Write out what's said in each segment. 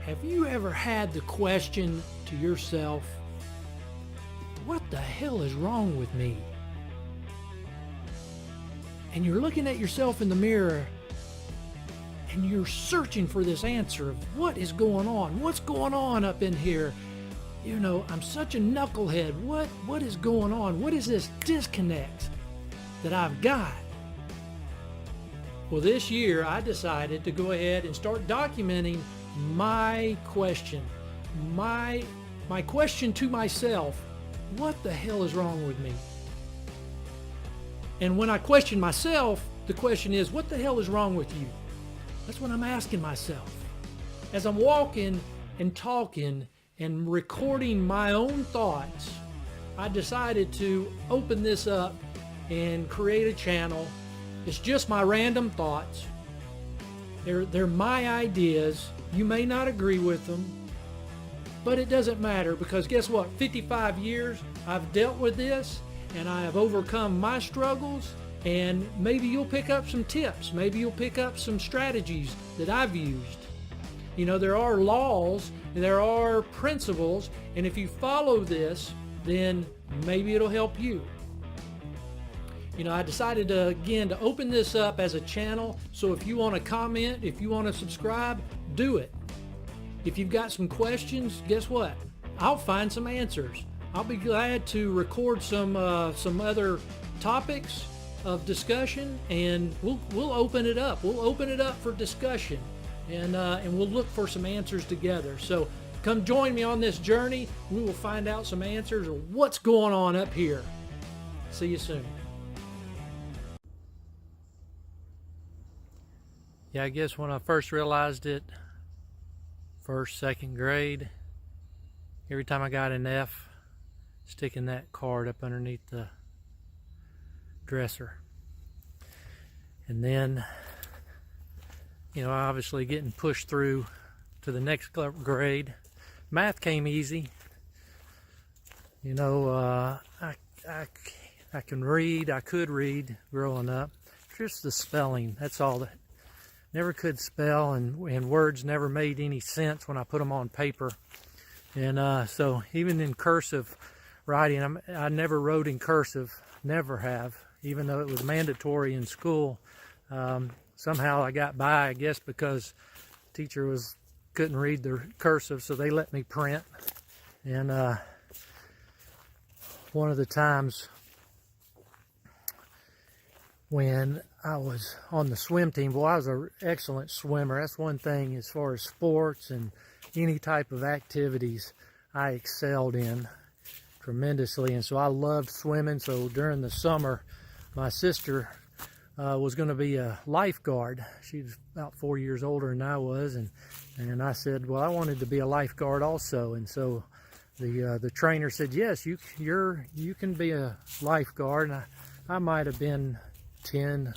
Have you ever had the question to yourself, what the hell is wrong with me? And you're looking at yourself in the mirror and you're searching for this answer of what is going on? What's going on up in here? You know, I'm such a knucklehead. What is going on? What is this disconnect that I've got? Well, this year I decided to go ahead and start documenting my question. My question to myself, what the hell is wrong with me? And when I question myself, the question is, what the hell is wrong with you? That's what I'm asking myself. As I'm walking and talking and recording my own thoughts, I decided to open this up and create a channel. It's just my random thoughts. They're my ideas. You may not agree with them, but it doesn't matter, because guess what? 55 years I've dealt with this and I have overcome my struggles, and maybe you'll pick up some tips. Maybe you'll pick up some strategies that I've used. You know, there are laws, there are principles, and if you follow this, then maybe it'll help you. You know, I decided to, again, to open this up as a channel, so if you want to comment, if you want to subscribe, do it. If you've got some questions, guess what? I'll find some answers. I'll be glad to record some other topics of discussion, and we'll open it up. We'll open it up for discussion, and we'll look for some answers together. So come join me on this journey. We will find out some answers of what's going on up here. See you soon. Yeah, I guess when I first realized it, first, second grade, every time I got an F, sticking that card up underneath the dresser. And then, you know, obviously getting pushed through to the next grade. Math came easy. You know, I can read, I could read growing up. Just the spelling, that's all that. Never could spell, and words never made any sense when I put them on paper. And so even in cursive writing, I never wrote in cursive, never have, even though it was mandatory in school. Somehow I got by, I guess, because teacher couldn't read the cursive, so they let me print. And one of the times when I was on the swim team, well, I was an excellent swimmer. That's one thing as far as sports and any type of activities I excelled in tremendously. And so I loved swimming. So during the summer, my sister was going to be a lifeguard. She was about 4 years older than I was. And I said, well, I wanted to be a lifeguard also. And so the trainer said, yes, you can be a lifeguard. And I might have been 10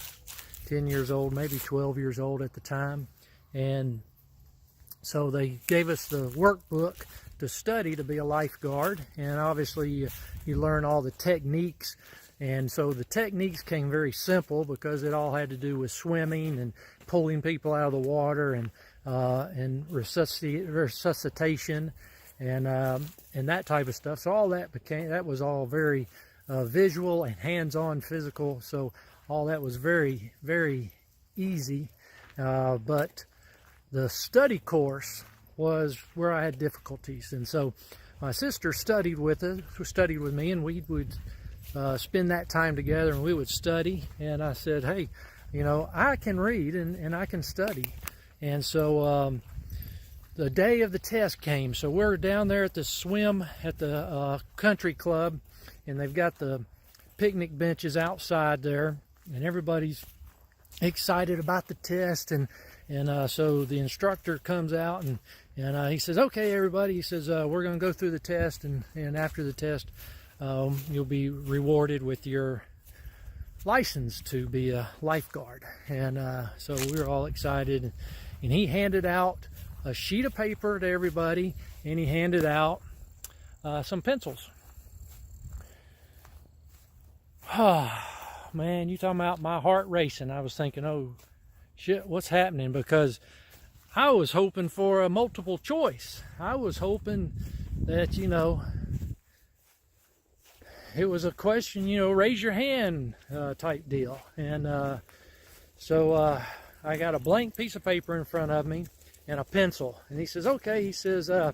years old, maybe 12 years old at the time. And so they gave us the workbook to study to be a lifeguard. And obviously you learn all the techniques. And so the techniques came very simple, because it all had to do with swimming and pulling people out of the water and resuscitation and that type of stuff. So all that was all very visual and hands-on physical. So all that was very, very easy, but the study course was where I had difficulties. And so my sister studied with me, and we would spend that time together, and we would study. And I said, hey, you know, I can read and I can study. And so the day of the test came. So we're down there at the swim at the country club, and they've got the picnic benches outside there, and everybody's excited about the test. And so the instructor comes out, and he says, okay, everybody, he says, we're going to go through the test, and after the test, you'll be rewarded with your license to be a lifeguard. And so we were all excited, and he handed out a sheet of paper to everybody, and he handed out some pencils. Man, you talking about my heart racing. I was thinking, oh shit, what's happening? Because I was hoping for a multiple choice. I was hoping that, it was a question, raise your hand type deal. And so I got a blank piece of paper in front of me and a pencil. And he says, okay, he says, I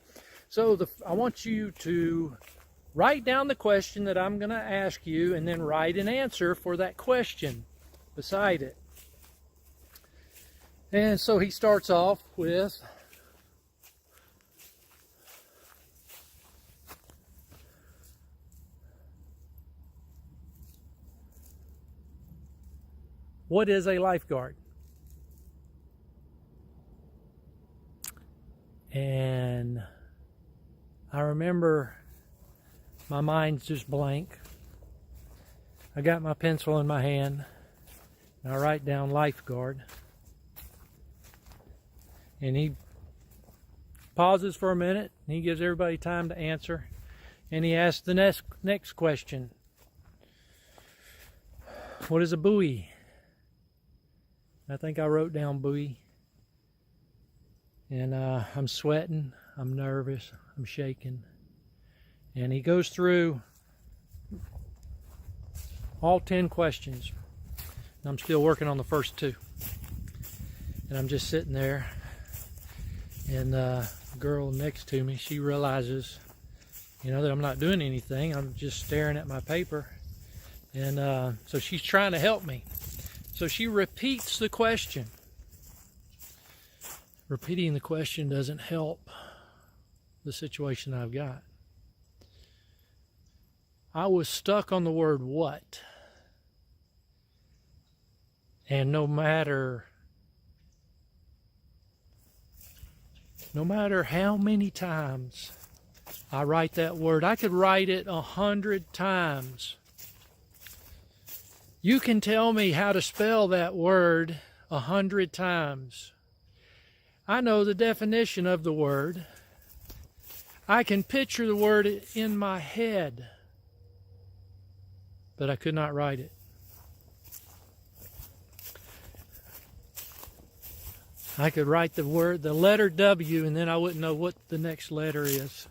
want you to write down the question that I'm going to ask you and then write an answer for that question beside it. And so he starts off with, what is a lifeguard? And I remember my mind's just blank. I got my pencil in my hand and I write down lifeguard. And he pauses for a minute and he gives everybody time to answer. And he asks the next question. What is a buoy? I think I wrote down buoy. And I'm sweating, I'm nervous, I'm shaking. And he goes through all 10 questions. And I'm still working on the first 2. And I'm just sitting there. And the girl next to me, she realizes, that I'm not doing anything. I'm just staring at my paper. And so she's trying to help me. So she repeats the question. Repeating the question doesn't help the situation I've got. I was stuck on the word what. And no matter how many times I write that word, I could write it 100 times. You can tell me how to spell that word 100 times. I know the definition of the word. I can picture the word in my head, but I could not write it. I could write the letter W, and then I wouldn't know what the next letter is.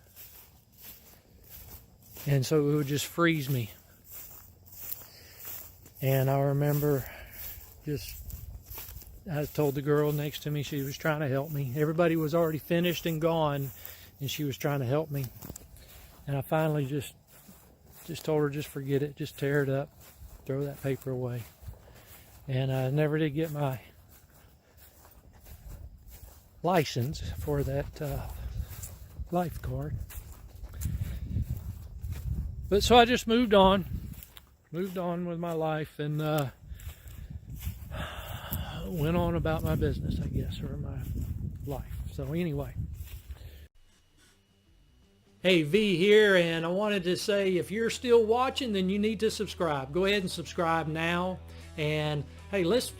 And so it would just freeze me. And I remember I told the girl next to me, she was trying to help me. Everybody was already finished and gone, and she was trying to help me. And I finally just told her, just forget it, just tear it up, throw that paper away. And I never did get my license for that lifeguard. But so I just moved on with my life and went on about my business, I guess, or my life. So anyway. Hey, V here, and I wanted to say if you're still watching, then you need to subscribe. Go ahead and subscribe now. And hey, let's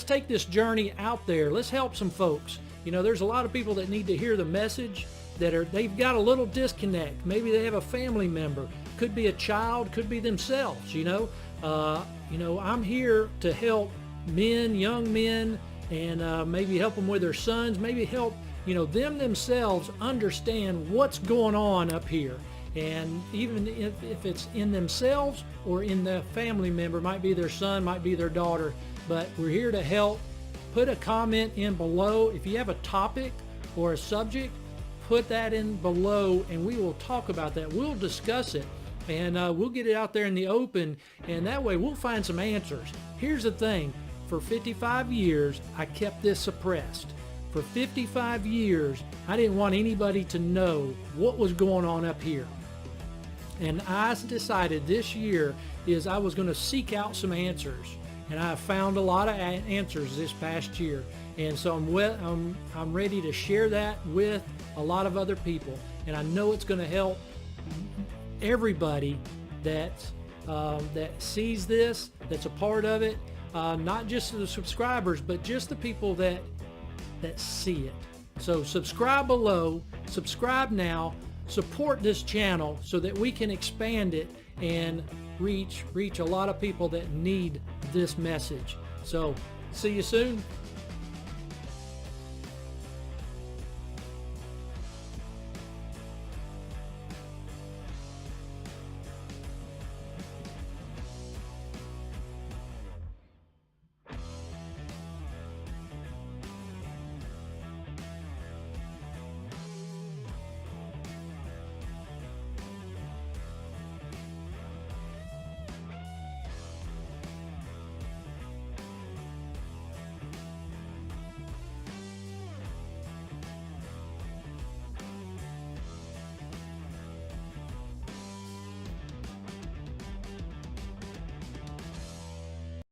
take this journey out there. Let's help some folks. There's a lot of people that need to hear the message they've got a little disconnect. Maybe they have a family member, could be a child, could be themselves. I'm here to help men, young men, and maybe help them with their sons, maybe help them themselves understand what's going on up here. And even if it's in themselves or in the family member, might be their son, might be their daughter, but we're here to help. Put a comment in below. If you have a topic or a subject, put that in below and we will talk about that. We'll discuss it and we'll get it out there in the open, and that way we'll find some answers. Here's the thing, for 55 years I kept this suppressed. For 55 years I didn't want anybody to know what was going on up here. And I decided this year is I was going to seek out some answers, and I found a lot of answers this past year. And so I'm ready to share that with a lot of other people, and I know it's going to help everybody that sees this, that's a part of it, not just the subscribers, but just the people that see it. So subscribe below, subscribe now, support this channel so that we can expand it and reach a lot of people that need this message. So see you soon.